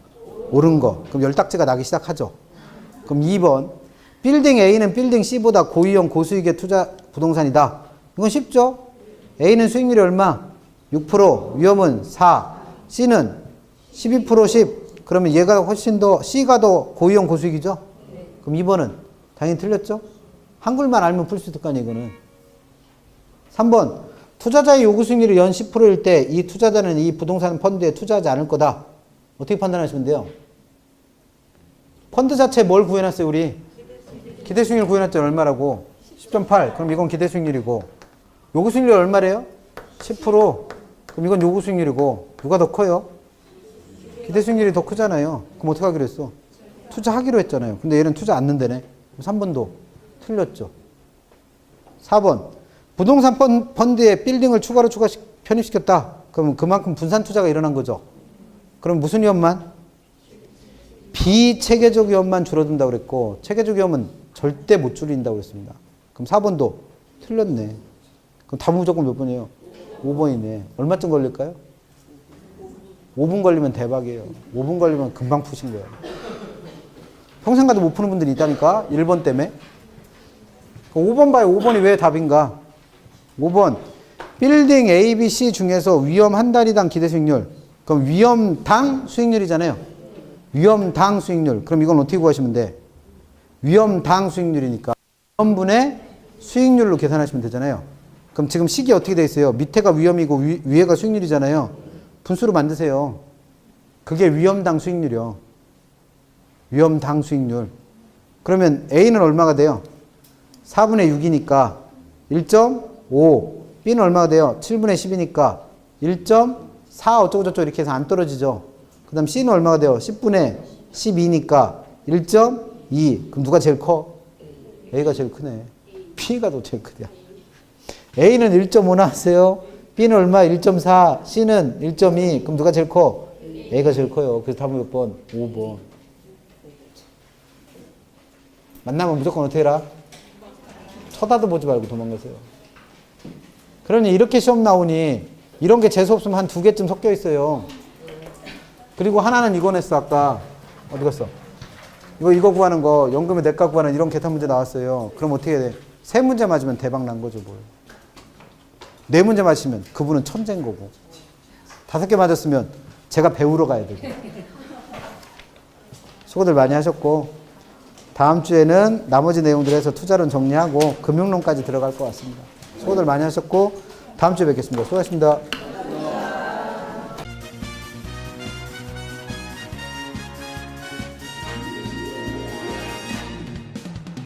옳은 거. 그럼 열딱지가 나기 시작하죠. 그럼 2번. 빌딩 A는 빌딩 C보다 고위험 고수익의 투자 부동산이다. 이건 쉽죠? A는 수익률이 얼마? 6%, 위험은 4, C는 12%, 10. 그러면 얘가 훨씬 더, C가 더 고위험 고수익이죠? 그럼 2번은 당연히 틀렸죠? 한글만 알면 풀 수 있을 거 아니에요, 이거는. 3번. 투자자의 요구 수익률이 연 10%일 때 이 투자자는 이 부동산 펀드에 투자하지 않을 거다. 어떻게 판단하시면 돼요? 펀드 자체에 뭘 구해놨어요, 우리? 기대 수익률 구해놨잖아요. 얼마라고? 10.8. 그럼 이건 기대 수익률이고. 요구 수익률이 얼마래요? 10%. 그럼 이건 요구 수익률이고. 누가 더 커요? 기대 수익률이 더 크잖아요. 그럼 어떻게 하기로 했어? 투자하기로 했잖아요. 근데 얘는 투자 안 는다네. 3번도 틀렸죠. 4번. 부동산 펀드에 빌딩을 추가로 편입시켰다. 그럼 그만큼 분산 투자가 일어난 거죠. 그럼 무슨 위험만? 비체계적 위험만 줄어든다고 그랬고, 체계적 위험은 절대 못 줄인다고 그랬습니다. 그럼 4번도 틀렸네. 그럼 답은 무조건 몇 번이에요? 5번이네. 얼마쯤 걸릴까요? 5분 걸리면 대박이에요. 5분 걸리면 금방 푸신 거예요. 평생 가도 못 푸는 분들이 있다니까? 1번 때문에. 5번 봐요. 5번이 왜 답인가? 5번. 빌딩 A, B, C 중에서 위험 한 단위당 기대 수익률. 그럼 위험당 수익률이잖아요. 위험당 수익률. 그럼 이건 어떻게 구하시면 돼? 위험당 수익률이니까 위험분의 수익률로 계산하시면 되잖아요. 그럼 지금 식이 어떻게 돼 있어요? 밑에가 위험이고 위에가 수익률이잖아요. 분수로 만드세요. 그게 위험당 수익률이요. 위험당 수익률. 그러면 A는 얼마가 돼요? 4분의 6이니까 1.5. B는 얼마가 돼요? 7분의 10이니까 1.4 어쩌고저쩌고 이렇게 해서 안 떨어지죠. 그 다음 C는 얼마가 돼요? 10분의 12니까 1.2. 그럼 누가 제일 커? A가 제일 크네. B가 더 제일 크대요. A는 1.5 나왔어요. B는 얼마? 1.4. C는 1.2. 그럼 누가 제일 커? A가 제일 커요. 그래서 답은 몇 번? 5번. 만나면 무조건 어떻게 해라? 쳐다도 보지 말고 도망가세요. 그러니 이렇게 시험 나오니 이런 게 재수 없으면 한 2개쯤 섞여 있어요. 그리고 하나는 이거 냈어. 아까 어디 갔어? 이거 구하는 거 연금의 내과 구하는 이런 계산 문제 나왔어요. 그럼 어떻게 해야 돼? 3문제 맞으면 대박 난 거죠. 뭘. 4문제 맞으면 그분은 천재인 거고 5개 맞았으면 제가 배우러 가야 되고 수고들 많이 하셨고, 다음 주에는 나머지 내용들에서 투자론 정리하고 금융론까지 들어갈 것 같습니다. 수고들 많이 하셨고, 다음 주에 뵙겠습니다. 수고하셨습니다.